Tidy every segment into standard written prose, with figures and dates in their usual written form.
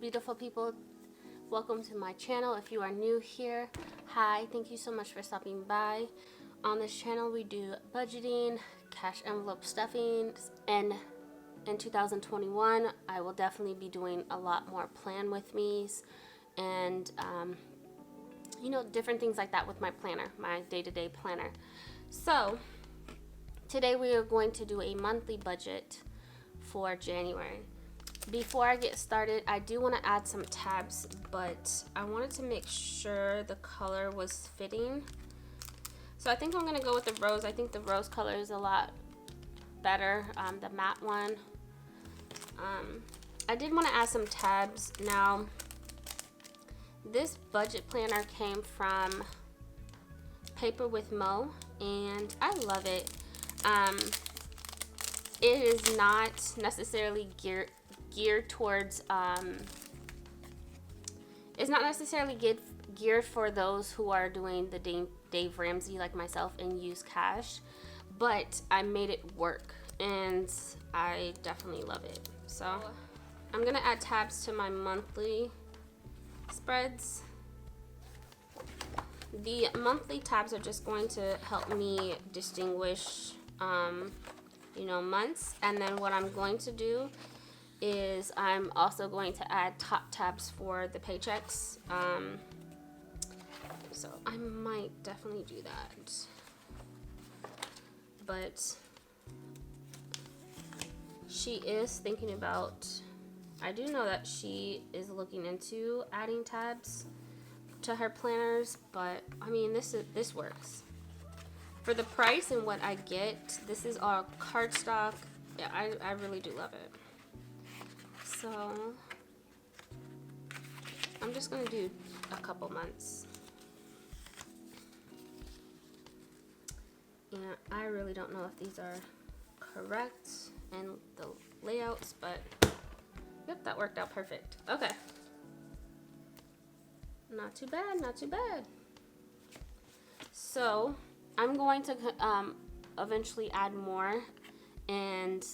beautiful people, welcome to my channel. If you are new here, hi, thank you so much for stopping by. On this channel we do budgeting, cash envelope stuffing, and in 2021 I will definitely be doing a lot more plan with me's and you know, different things like that with my planner, my day-to-day planner. So today we are going to do a monthly budget for January. Before I get started, I do want to add some tabs, but I wanted to make sure the color was fitting. So I think I'm going to go with the rose. I think the rose color is a lot better, the matte one. I did want to add some tabs. Now, this budget planner came from Paper with Mo, and I love it. It is not necessarily geared towards it's not necessarily geared for those who are doing the Dave Ramsey like myself and use cash, but I made it work and I definitely love it. So I'm gonna add tabs to my monthly spreads. The monthly tabs are just going to help me distinguish you know, months, and then what I'm going to do is I'm also going to add top tabs for the paychecks. So I might definitely do that, but she is thinking about, I do know that she is looking into adding tabs to her planners, but I mean, this works. For the price and what I get, this is all cardstock. Yeah, I really do love it. So I'm just gonna do a couple months. And I really don't know if these are correct and the layouts, but yep, that worked out perfect. Okay. Not too bad, not too bad. So I'm going to eventually add more and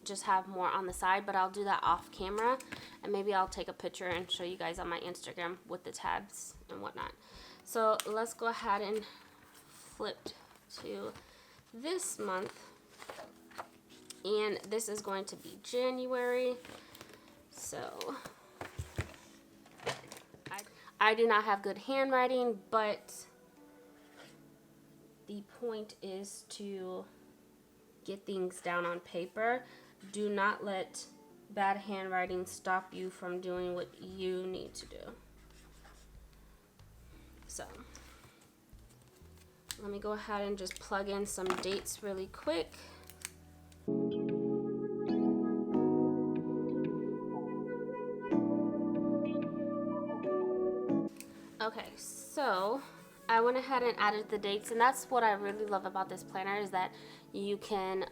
just have more on the side, but I'll do that off camera, and maybe I'll take a picture and show you guys on my Instagram with the tabs and whatnot. So let's go ahead and flip to this month, and this is going to be January. So I do not have good handwriting, but the point is to get things down on paper. Do not let bad handwriting stop you from doing what you need to do. So let me go ahead and just plug in some dates really quick. Okay, so I went ahead and added the dates, and that's what I really love about this planner, is that you can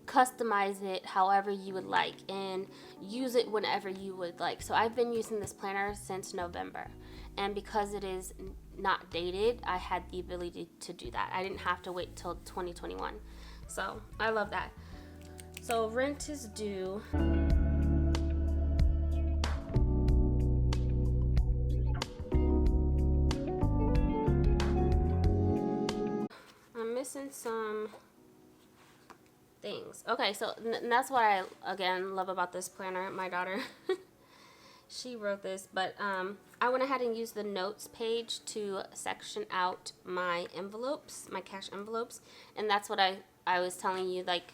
customize it however you would like and use it whenever you would like. So I've been using this planner since November, and because it is not dated, I had the ability to do that. I didn't have to wait till 2021. So I love that. So rent is due. I'm missing some things. Okay, so that's what I again love about this planner. My daughter she wrote this, but I went ahead and used the notes page to section out my envelopes, my cash envelopes, and that's what I was telling you, like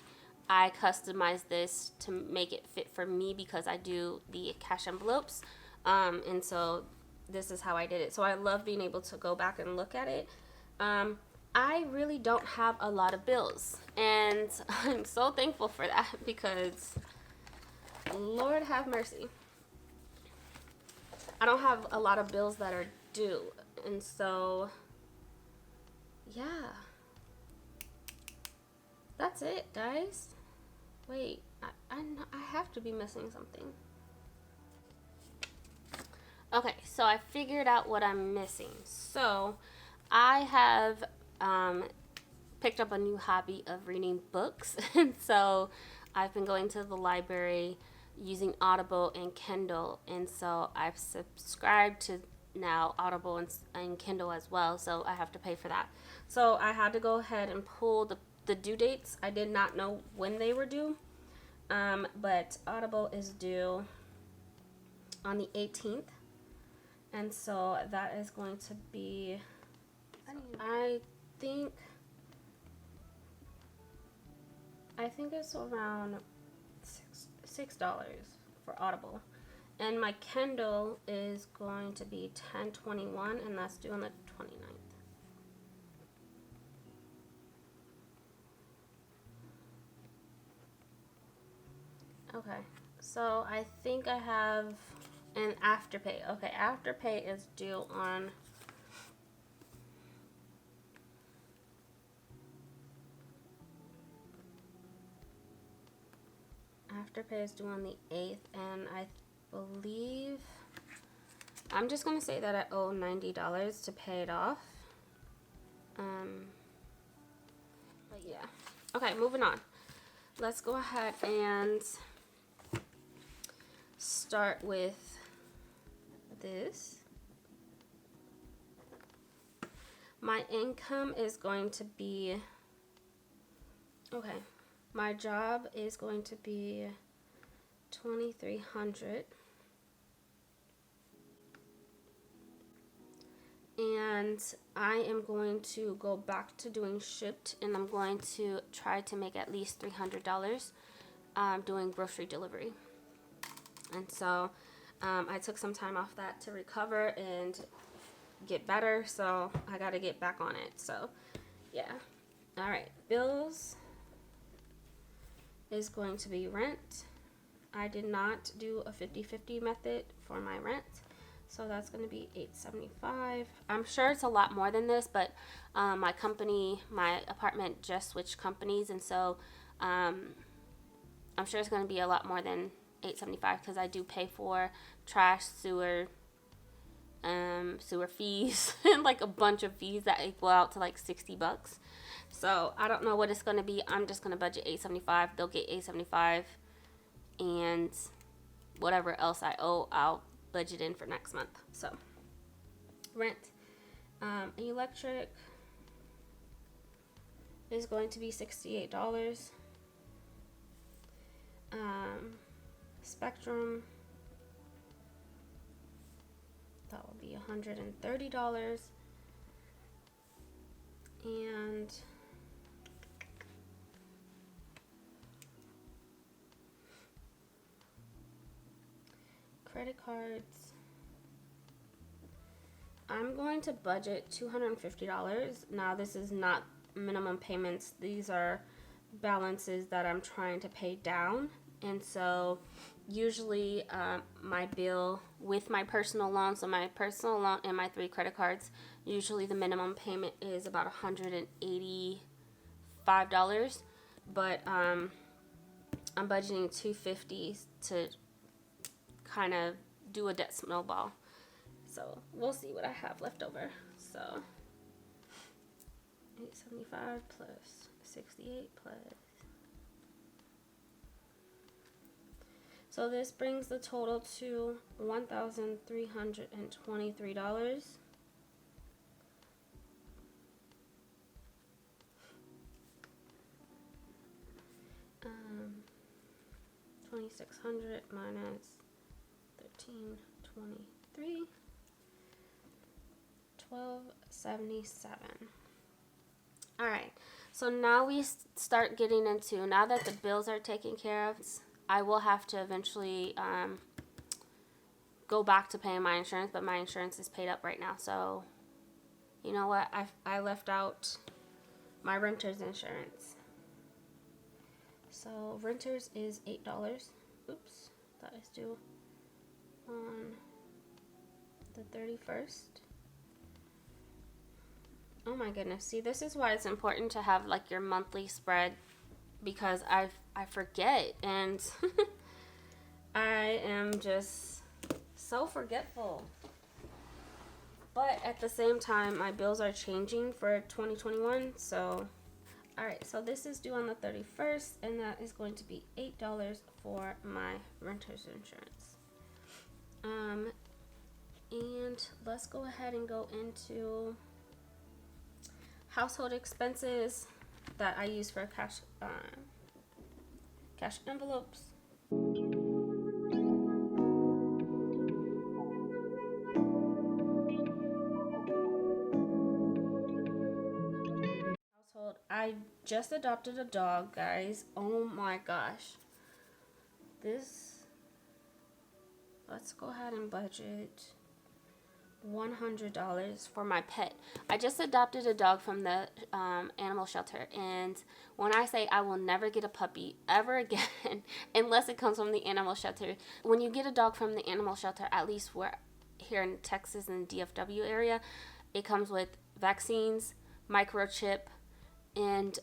I customized this to make it fit for me because I do the cash envelopes, and so this is how I did it. So I love being able to go back and look at it. I really don't have a lot of bills, and I'm so thankful for that because Lord have mercy, I don't have a lot of bills that are due, and so yeah, that's it, guys. Wait, I have to be missing something. Okay, so I figured out what I'm missing. So I have picked up a new hobby of reading books, and so I've been going to the library using Audible and Kindle, and so I've subscribed to now Audible and Kindle as well, so I have to pay for that. So I had to go ahead and pull the due dates. I did not know when they were due, but Audible is due on the 18th, and so that is going to be, I think it's around $6 for Audible, and my Kindle is going to be $10.21, and that's due on the 29th. Okay, so I think I have an Afterpay. Okay, Afterpay is due on Afterpay is due on the 8th, and I believe I'm just gonna say that I owe $90 to pay it off. But yeah. Okay, moving on. Let's go ahead and start with this. My income is going to be, okay, my job is going to be $2,300, and I am going to go back to doing Shipt, and I'm going to try to make at least $300 doing grocery delivery. And so I took some time off that to recover and get better, so I got to get back on it. So yeah. All right, bills is going to be rent. I did not do a 50-50 method for my rent, so that's going to be $875. I'm sure it's a lot more than this, but my apartment just switched companies, and so I'm sure it's going to be a lot more than $875 because I do pay for trash, sewer fees, and like a bunch of fees that equal out to like $60. So I don't know what it's going to be. I'm just going to budget $875. They'll get $875, and whatever else I owe, I'll budget in for next month. So rent, electric is going to be $68. Spectrum, that will be $130, and credit cards, I'm going to budget $250. Now this is not minimum payments, these are balances that I'm trying to pay down, and so usually my bill with my personal loan, so my personal loan and my 3 credit cards, usually the minimum payment is about $185, but I'm budgeting $250 to kind of do a debt snowball. So we'll see what I have left over. So $875 plus 68 plus. So this brings the total to $1,323. $2,600 minus 1323, $1,277. All right. So now we start getting into, now that the bills are taken care of, I will have to eventually go back to paying my insurance, but my insurance is paid up right now. So, you know what? I left out my renter's insurance. So, renters is $8. Oops, that is due on the 31st. Oh my goodness. See, this is why it's important to have like your monthly spread, because I forget, and I am just so forgetful. But at the same time, my bills are changing for 2021, so Alright, so this is due on the 31st, and that is going to be $8 for my renter's insurance. And let's go ahead and go into household expenses that I use for cash envelopes. Household. I just adopted a dog, guys. Oh my gosh. Let's go ahead and budget $100 for my pet. I just adopted a dog from the animal shelter, and when I say I will never get a puppy ever again unless it comes from the animal shelter. When you get a dog from the animal shelter, at least we're here in Texas in the DFW area, it comes with vaccines, microchip, and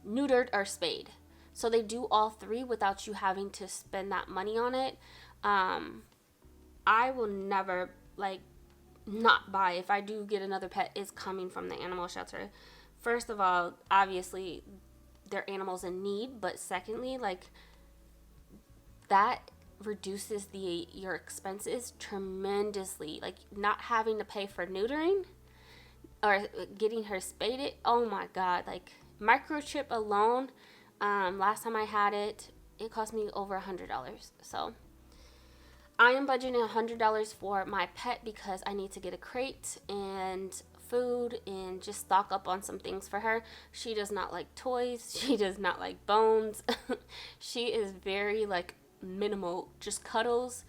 neutered or spayed. So they do all three without you having to spend that money on it. I will never not buy, if I do get another pet, is coming from the animal shelter. First of all, obviously they're animals in need, but secondly, that reduces your expenses tremendously. Not having to pay for neutering or getting her spaded. Oh my god, microchip alone, last time I had it cost me over $100. So I am budgeting $100 for my pet because I need to get a crate and food and just stock up on some things for her. She does not like toys. She does not like bones. She is very minimal, just cuddles.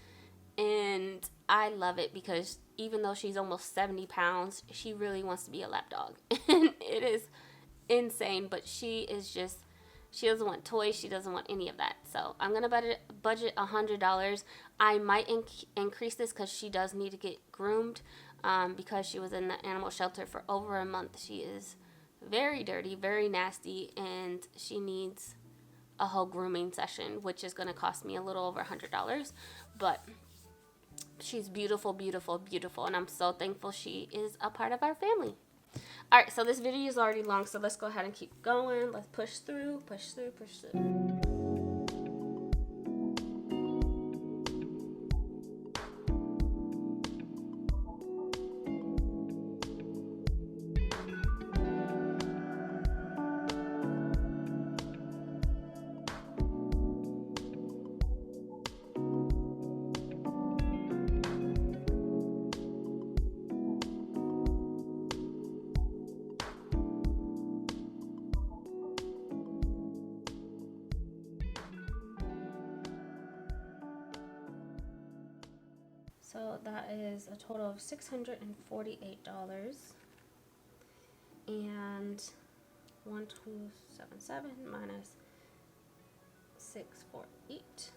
And I love it because even though she's almost 70 pounds, she really wants to be a lap dog. And it is insane, but she doesn't want toys. She doesn't want any of that. So I'm going to budget $100. I might increase this because she does need to get groomed because she was in the animal shelter for over a month. She is very dirty, very nasty, and she needs a whole grooming session, which is going to cost me a little over $100. But she's beautiful, beautiful, beautiful, and I'm so thankful she is a part of our family. Alright, so this video is already long, so let's go ahead and keep going. Let's push through, push through, push through. So that is a total of $648. And 1277 minus 648.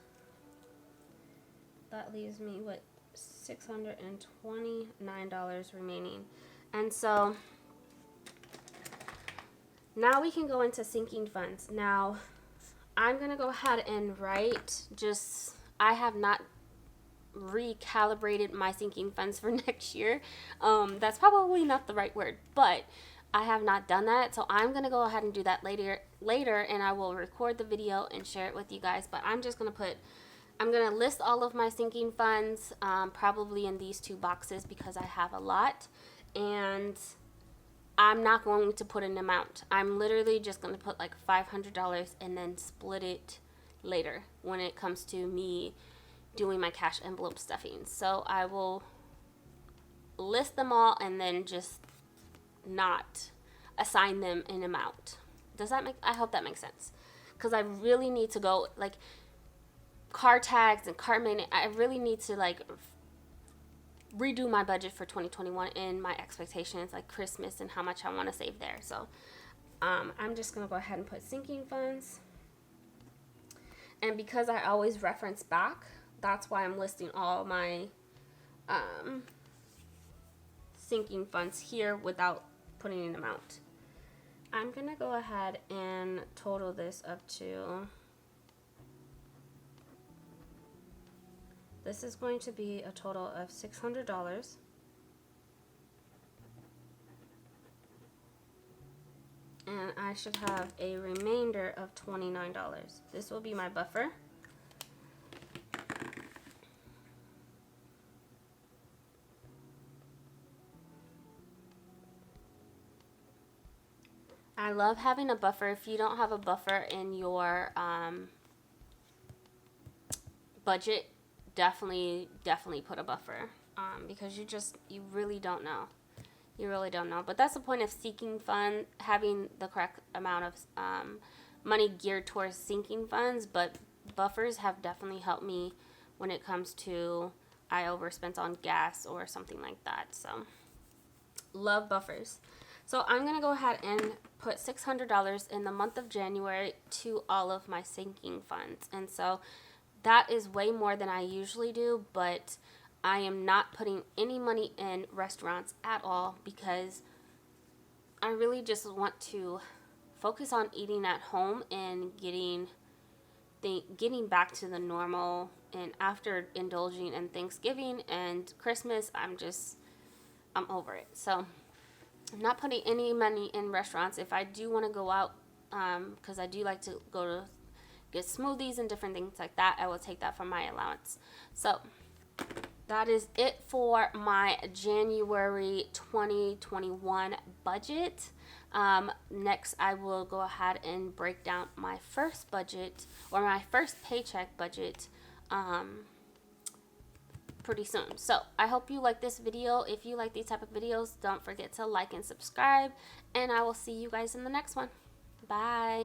That leaves me with $629 remaining. And so now we can go into sinking funds. Now I'm gonna go ahead and write I have not recalibrated my sinking funds for next year. That's probably not the right word, but I have not done that, so I'm gonna go ahead and do that later, and I will record the video and share it with you guys. But I'm gonna list all of my sinking funds, probably in these two boxes because I have a lot, and I'm not going to put an amount. I'm literally just gonna put $500 and then split it later when it comes to me doing my cash envelope stuffing. So I will list them all and then just not assign them an amount. I hope that makes sense. Because I really need to go, car tags and car maintenance, I really need to redo my budget for 2021 and my expectations, Christmas and how much I want to save there. So I'm just going to go ahead and put sinking funds. And because I always reference back, that's why I'm listing all my sinking funds here without putting an amount. I'm going to go ahead and total this up to, this is going to be a total of $600. And should have a remainder of $29. This will be my buffer. I love having a buffer. If you don't have a buffer in your budget, definitely put a buffer, because you really don't know. You really don't know. But that's the point of seeking fund, having the correct amount of money geared towards sinking funds. But buffers have definitely helped me when it comes to I overspent on gas or something like that. So love buffers. So I'm going to go ahead and put $600 in the month of January to all of my sinking funds. And so that is way more than I usually do, but I am not putting any money in restaurants at all because I really just want to focus on eating at home and getting back to the normal. And after indulging in Thanksgiving and Christmas, I'm over it. So I'm not putting any money in restaurants. If I do want to go out, because I do like to go to get smoothies and different things like that, I will take that from my allowance. So that is it for my January 2021 budget. Next, I will go ahead and break down my first budget, or my first paycheck budget, pretty soon. So I hope you like this video. If you like these type of videos, don't forget to like and subscribe, and I will see you guys in the next one. Bye.